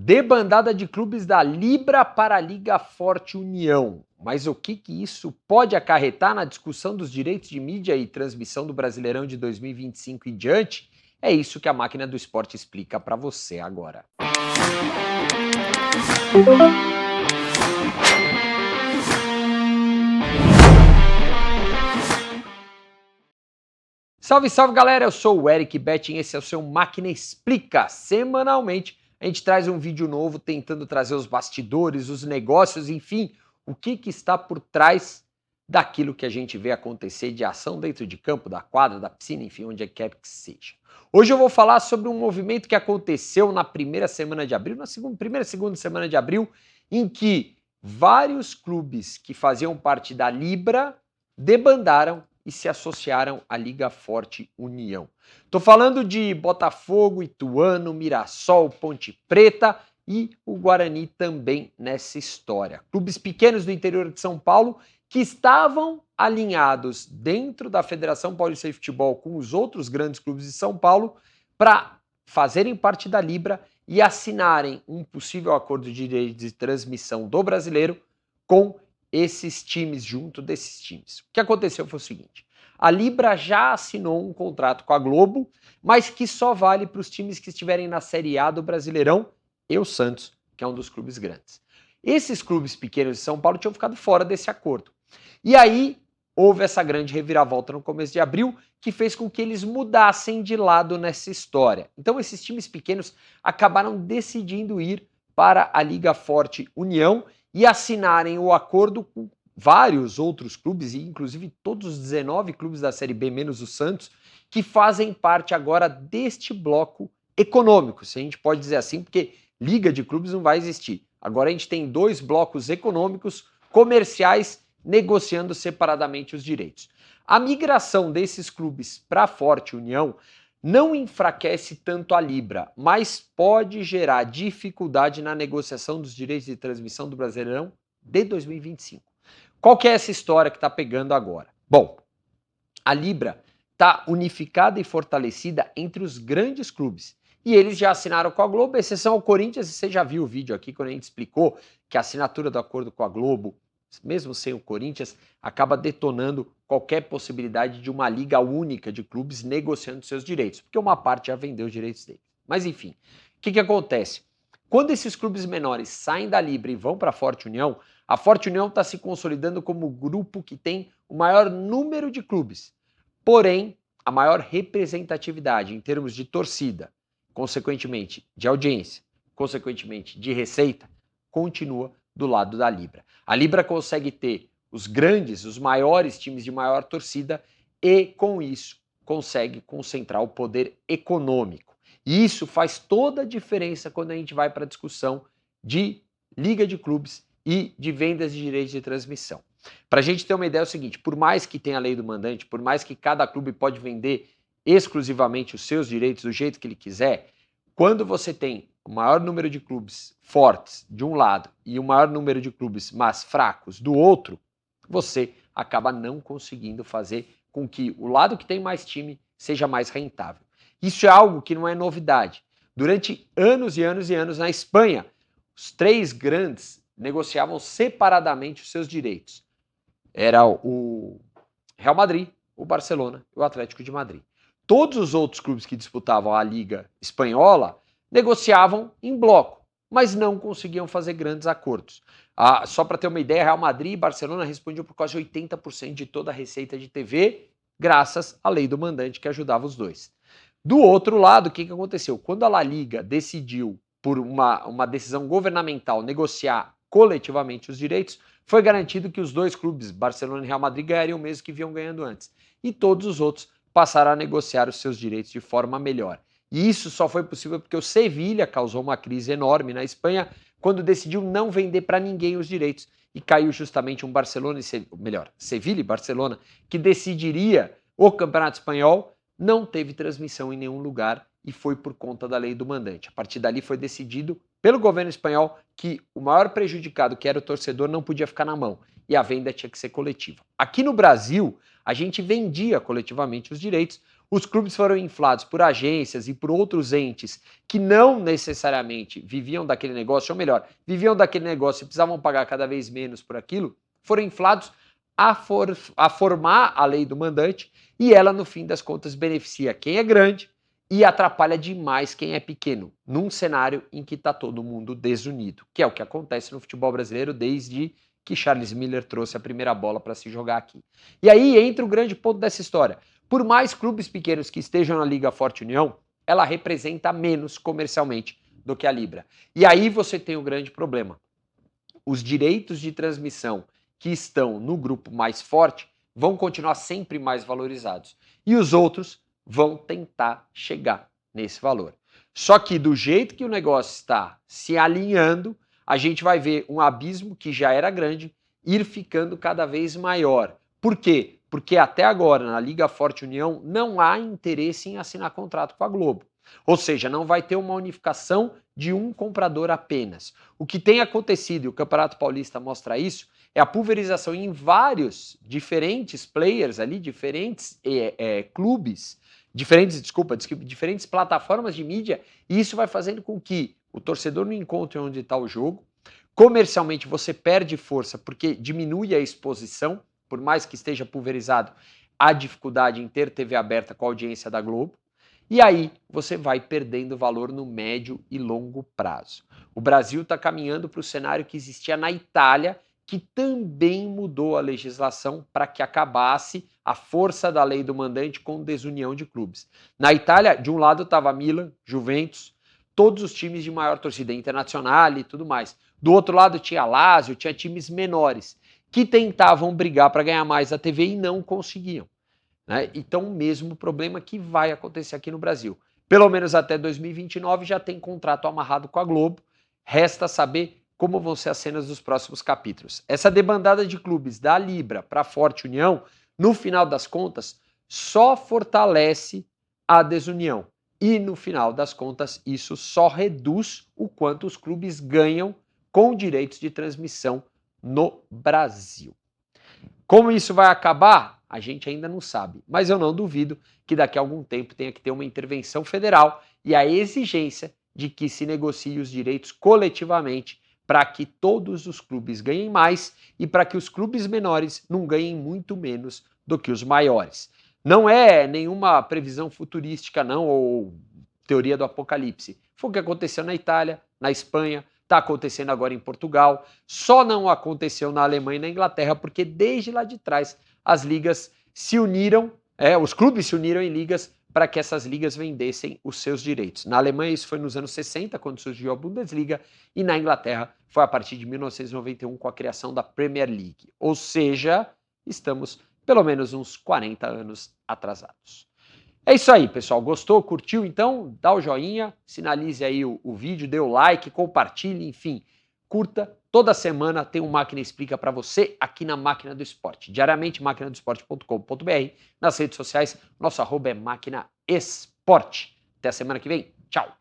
Debandada de clubes da Libra para a Liga Forte União. Mas o que isso pode acarretar na discussão dos direitos de mídia e transmissão do Brasileirão de 2025 e diante? É isso que a Máquina do Esporte explica para você agora. Salve, salve galera, eu sou o Eric Betting, esse é o seu Máquina Explica. Semanalmente a gente traz um vídeo novo tentando trazer os bastidores, os negócios, enfim, o que está por trás daquilo que a gente vê acontecer de ação dentro de campo, da quadra, da piscina, enfim, onde quer que seja. Hoje eu vou falar sobre um movimento que aconteceu na primeira semana de abril, primeira e segunda semana de abril, em que vários clubes que faziam parte da Libra debandaram e se associaram à Liga Forte União. Estou falando de Botafogo, Ituano, Mirassol, Ponte Preta e o Guarani também nessa história. Clubes pequenos do interior de São Paulo que estavam alinhados dentro da Federação Paulista de Futebol com os outros grandes clubes de São Paulo para fazerem parte da Libra e assinarem um possível acordo de direito de transmissão do Brasileiro com esses times, junto desses times. O que aconteceu foi o seguinte: a Libra já assinou um contrato com a Globo, mas que só vale para os times que estiverem na Série A do Brasileirão e o Santos, que é um dos clubes grandes. Esses clubes pequenos de São Paulo tinham ficado fora desse acordo. E aí houve essa grande reviravolta no começo de abril, que fez com que eles mudassem de lado nessa história. Então esses times pequenos acabaram decidindo ir para a Liga Forte União e assinarem o acordo com vários outros clubes, e inclusive todos os 19 clubes da Série B, menos o Santos, que fazem parte agora deste bloco econômico, se a gente pode dizer assim, porque liga de clubes não vai existir. Agora a gente tem dois blocos econômicos, comerciais, negociando separadamente os direitos. A migração desses clubes para a Forte União não enfraquece tanto a Libra, mas pode gerar dificuldade na negociação dos direitos de transmissão do Brasileirão de 2025. Qual que é essa história que está pegando agora? Bom, a Libra está unificada e fortalecida entre os grandes clubes. E eles já assinaram com a Globo, exceção ao Corinthians, e você já viu o vídeo aqui quando a gente explicou que a assinatura do acordo com a Globo, mesmo sem o Corinthians, acaba detonando qualquer possibilidade de uma liga única de clubes negociando seus direitos, porque uma parte já vendeu os direitos deles. Mas enfim, o que acontece? Quando esses clubes menores saem da Libra e vão para a Forte União, a Forte União está se consolidando como o grupo que tem o maior número de clubes, porém a maior representatividade em termos de torcida, consequentemente de audiência, consequentemente de receita, continua do lado da Libra. A Libra consegue ter os grandes, os maiores times de maior torcida e, com isso, consegue concentrar o poder econômico. E isso faz toda a diferença quando a gente vai para a discussão de liga de clubes e de vendas de direitos de transmissão. Para a gente ter uma ideia é o seguinte: por mais que tenha a lei do mandante, por mais que cada clube pode vender exclusivamente os seus direitos do jeito que ele quiser, quando você tem o maior número de clubes fortes de um lado e o maior número de clubes mais fracos do outro, você acaba não conseguindo fazer com que o lado que tem mais time seja mais rentável. Isso é algo que não é novidade. Durante anos e anos e anos na Espanha, os três grandes negociavam separadamente os seus direitos. Era o Real Madrid, o Barcelona e o Atlético de Madrid. Todos os outros clubes que disputavam a Liga Espanhola negociavam em bloco, mas não conseguiam fazer grandes acordos. Só para ter uma ideia, Real Madrid e Barcelona respondiam por quase 80% de toda a receita de TV, graças à lei do mandante que ajudava os dois. Do outro lado, o que aconteceu? Quando a La Liga decidiu, por uma decisão governamental, negociar coletivamente os direitos, foi garantido que os dois clubes, Barcelona e Real Madrid, ganhariam o mesmo que vinham ganhando antes. E todos os outros passaram a negociar os seus direitos de forma melhor. E isso só foi possível porque o Sevilha causou uma crise enorme na Espanha quando decidiu não vender para ninguém os direitos. E caiu justamente um Barcelona, Sevilha e Barcelona, que decidiria o Campeonato Espanhol, não teve transmissão em nenhum lugar e foi por conta da lei do mandante. A partir dali foi decidido pelo governo espanhol que o maior prejudicado, que era o torcedor, não podia ficar na mão e a venda tinha que ser coletiva. Aqui no Brasil, a gente vendia coletivamente os direitos. Os clubes foram inflados por agências e por outros entes que não necessariamente viviam daquele negócio, ou melhor, viviam daquele negócio e precisavam pagar cada vez menos por aquilo, foram inflados a formar a lei do mandante, e ela, no fim das contas, beneficia quem é grande e atrapalha demais quem é pequeno, num cenário em que está todo mundo desunido, que é o que acontece no futebol brasileiro desde que Charles Miller trouxe a primeira bola para se jogar aqui. E aí entra o grande ponto dessa história. Por mais clubes pequenos que estejam na Liga Forte União, ela representa menos comercialmente do que a Libra. E aí você tem um grande problema. Os direitos de transmissão que estão no grupo mais forte vão continuar sempre mais valorizados. E os outros vão tentar chegar nesse valor. Só que do jeito que o negócio está se alinhando, a gente vai ver um abismo que já era grande ir ficando cada vez maior. Por quê? Porque até agora, na Liga Forte União, não há interesse em assinar contrato com a Globo. Ou seja, não vai ter uma unificação de um comprador apenas. O que tem acontecido, e o Campeonato Paulista mostra isso, é a pulverização em vários diferentes players ali, diferentes clubes, diferentes plataformas de mídia, e isso vai fazendo com que o torcedor não encontre onde está o jogo. Comercialmente você perde força porque diminui a exposição, por mais que esteja pulverizado, há dificuldade em ter TV aberta com a audiência da Globo. E aí você vai perdendo valor no médio e longo prazo. O Brasil está caminhando para o cenário que existia na Itália, que também mudou a legislação para que acabasse a força da lei do mandante com desunião de clubes. Na Itália, de um lado estava Milan, Juventus, todos os times de maior torcida internacional e tudo mais. Do outro lado tinha Lazio, tinha times menores, que tentavam brigar para ganhar mais a TV e não conseguiam. Né? Então, o mesmo problema que vai acontecer aqui no Brasil. Pelo menos até 2029 já tem contrato amarrado com a Globo. Resta saber como vão ser as cenas dos próximos capítulos. Essa debandada de clubes da Libra para a Forte União, no final das contas, só fortalece a desunião. E, no final das contas, isso só reduz o quanto os clubes ganham com direitos de transmissão no Brasil. Como isso vai acabar? A gente ainda não sabe, mas eu não duvido que daqui a algum tempo tenha que ter uma intervenção federal e a exigência de que se negocie os direitos coletivamente para que todos os clubes ganhem mais e para que os clubes menores não ganhem muito menos do que os maiores. Não é nenhuma previsão futurística, não, ou teoria do apocalipse. Foi o que aconteceu na Itália, na Espanha, está acontecendo agora em Portugal, só não aconteceu na Alemanha e na Inglaterra porque desde lá de trás as ligas se uniram, os clubes se uniram em ligas para que essas ligas vendessem os seus direitos. Na Alemanha isso foi nos anos 60, quando surgiu a Bundesliga, e na Inglaterra foi a partir de 1991 com a criação da Premier League. Ou seja, estamos pelo menos uns 40 anos atrasados. É isso aí, pessoal. Gostou? Curtiu? Então, dá o joinha, sinalize aí o vídeo, dê o like, compartilhe, enfim, curta. Toda semana tem um Máquina Explica para você aqui na Máquina do Esporte. Diariamente, maquinadoesporte.com.br. Nas redes sociais, nosso @ é Máquina Esporte. Até a semana que vem. Tchau.